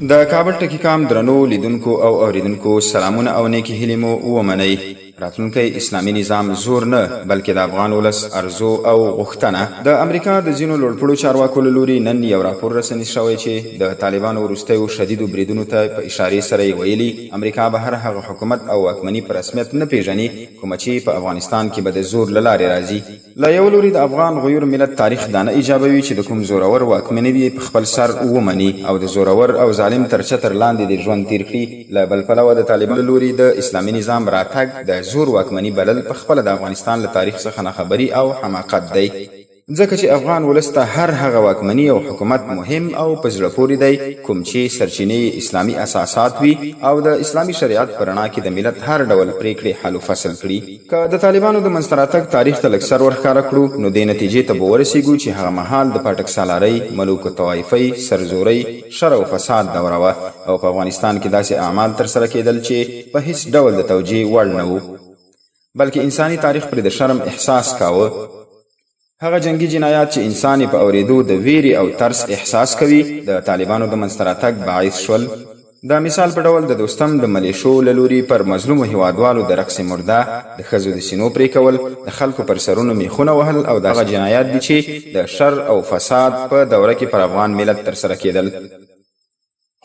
د کابل ټکی کام درنو لیدونکو او اوریدونکو سلامونه او نیکی هیلې مو ومنئ. راتلونکی اسلامي نظام زور نه بلکې د افغان ولس ارزو او غوښتنه. د امریکا د ځینو لوړپوړو چارواکو له لوري نن یو راپور رسنیز شوی چې د طالبانو وروستیو شدیدو بریدونو ته په اشارې سره یې ویلي امریکا به هر هغه حکومت او واکمني په رسمیت نه پیژني کومه چې په افغانستان کې به د زور له لارې راځي. له یو لوري د افغان غیور ملت تاریخ دا نه ایجابوي چې د کوم زورور واکمني یې په خپل سر ومني او د زورور او ظالم تر چتر لاندې د ژوند تیر کړي. له بل پلوه د طالبانو له لوري د اسلامي نظام راتګ د زور واکمني بلل په خپله د افغانستان له تاریخ څخه ناخبري او حماقت دی، ځکه چې افغان ولس ته هر هغه واکمني او حکومت مهم او په زړه پورې دی کوم چې سرچینې اسلامي اساسات وي او د اسلامي شریعت په رڼا کې د ملت هر ډول پریکړې حل و فصل کړي. که د طالبانو د منځته راتګ تاریخ ته لږ سر ورښکاره کړو نو دې نتیجې ته به ورسېږو چې هغه مهال د پاټک سالارۍ، ملوک طوایفۍ، سرزورۍ، شر او فساد دوره وه او په افغانستان کې داسې اعمال ترسره کېدل چې په هیڅ ډول د توجیه وړ نه وو، بلکې انساني تاریخ پرې د شرم احساس کاوه. هغه جنگي جنایات چې انسان په اوریدو د ویرې او ترس احساس کوي د طالبانو د منځته راتګ باعث شول. د مثال په ډول د دوستم د ملیشو له لوري پر مظلومو هیوادوالو د رقص مرده، د ښځو د سینو پرې کول، د خلکو پر سرونو میخونه وهل او دغه جنایات دي چې د شر او فساد په دوره کې پر افغان ملت ترسره کېدل.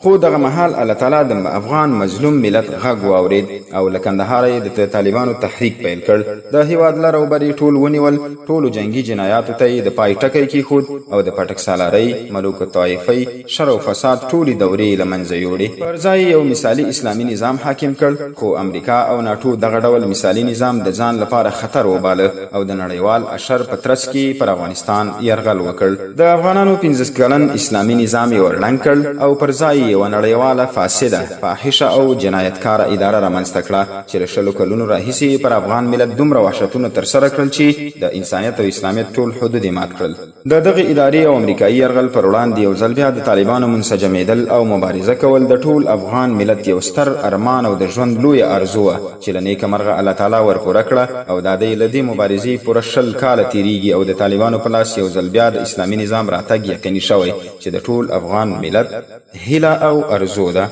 خو دغه مهال الله تعالی د افغان مظلوم ملت غږ واورید او له کندهار یې د طالبانو تحریک پیل کړ. د هیواد لر او بر ټول ونیول، ټولو جنگي جنایاتو ته یې د پای ټکی کېښود او د پاټک سالارۍ، ملوک طایفۍ، شر او فساد ټولې دورې له منځه یوړې. پر ځای یو مثالي اسلامي نظام حاکم کړ، خو امریکا او ناټو دغه ډول مثالي نظام د ځان لپاره خطر وباله او د نړیوال اشر په ترڅ کې پر افغانستان یرغل وکړ. د افغانانو 15 کلن اسلامي نظام یې ورړنګ کړ او پر ځای یو نړیواله فاسده، فاحشه او جنایتکاره اداره رامنځته کړه چې له شلو کلونو راهیسې پر افغان ملت دومره وحشتونه ترسره کړل چې د انسانیت او اسلامیت ټول حدود یې مات کړل. د دغې ادارې او امریکایي یرغل پر وړاندې یو ځل بیا د طالبانو منسجمېدل او مبارزه کول د ټول افغان ملت یو ستر ارمان او د ژوند لویه ارزو وه چې له نیکه مرغه الله تعالی ورپوره کړه او دا دی له دې مبارزې پوره 20 کاله تېرېږي او د طالبانو په لاس یو ځل بیا د اسلامي نظام راتګ یقیني شوی چې د ټول افغان ملت هیله او ارزو ده.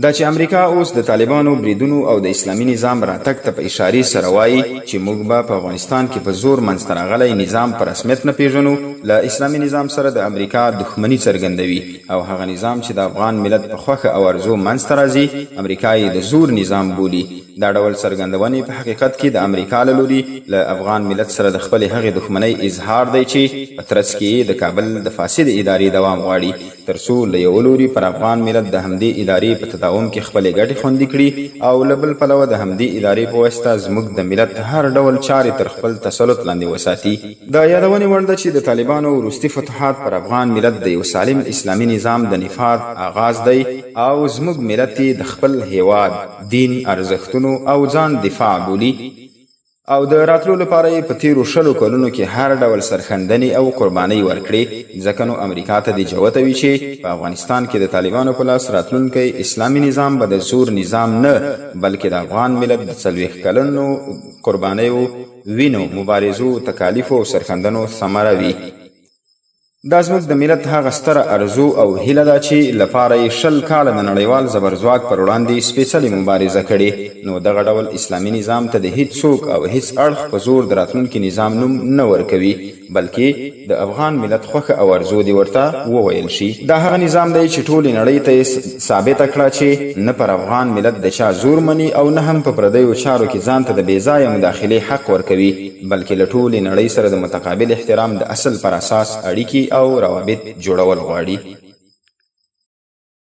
دا چې امریکا اوس د طالبانو بریدونو او د اسلامي نظام راتګ ته په اشارې سره وایي چې موږ به په افغانستان کې په زور منځته راغلی نظام په رسمیت نه پیژنو، له اسلامي نظام سره د امریکا دښمني څرګندوي او هغه نظام چې د افغان ملت په خوښه او ارزو منځته راځي امریکا یې د زور نظام بولي. دا ډول څرګندونې په حقیقت کې د امریکا له لوري له افغان ملت سره د خپلې هغې دښمنۍ اظهار دی چې په ترڅ کې د کابل د فاسد ادارې دوام غواړي تر څو له یو لوري پر افغان ملت د همدې ادارې په تداوم کې خپلې ګټې خوندي کړي او له بل پلوه د همدې ادارې په واسطه زموږ د ملت هر ډول چارې تر خپل تسلط لاندې وساتي. د یادونې وړ ده چې د طالبانو وروستي فتوحات پر افغان ملت د یو سالم اسلامي نظام د نفاذ آغاز دی او زموږ ملت د خپل هیواد، دین، ارزښتونو او ځان دفاع بولي او د راتلو لپاره یې په تیرو 20 کلونو کې هر ډول سرښندنې او قربانۍ ورکړې، ځکه نو امریکا ته دې جوته وي چې په افغانستان کې د طالبانو په لاس راتلونکی اسلامي نظام به د زور نظام نه بلکې د افغان ملت د 40 کلنو قربانیو، وینو، مبارزو، تکالیفو او سرښندنو ثمره وي. دا زموږ د ملت هغه ستره ارزو او هیله ده چې لپاره یې 20 کاله د نړیوال زبرځواک پر وړاندې سپېڅلې مبارزه کړې. نو دغه ډول اسلامي نظام ته د هیڅ څوک او هیڅ اړخ په زور د راتلونکي نظام نوم نه ورکوي، بلکې د افغان ملت خوښه او ارزو دې ورته وویل شي. دا هغه نظام دی چې ټولې نړۍ ته یې ثابته کړه چې نه پر افغان ملت د چا زور مني او نه هم په پردیو چارو کې ځان ته د بې ځایه مداخلې حق ورکوي، بلکې له ټولې نړۍ سره د متقابل احترام د اصل پر اساس اړیکې او روابط جوړول غواړي.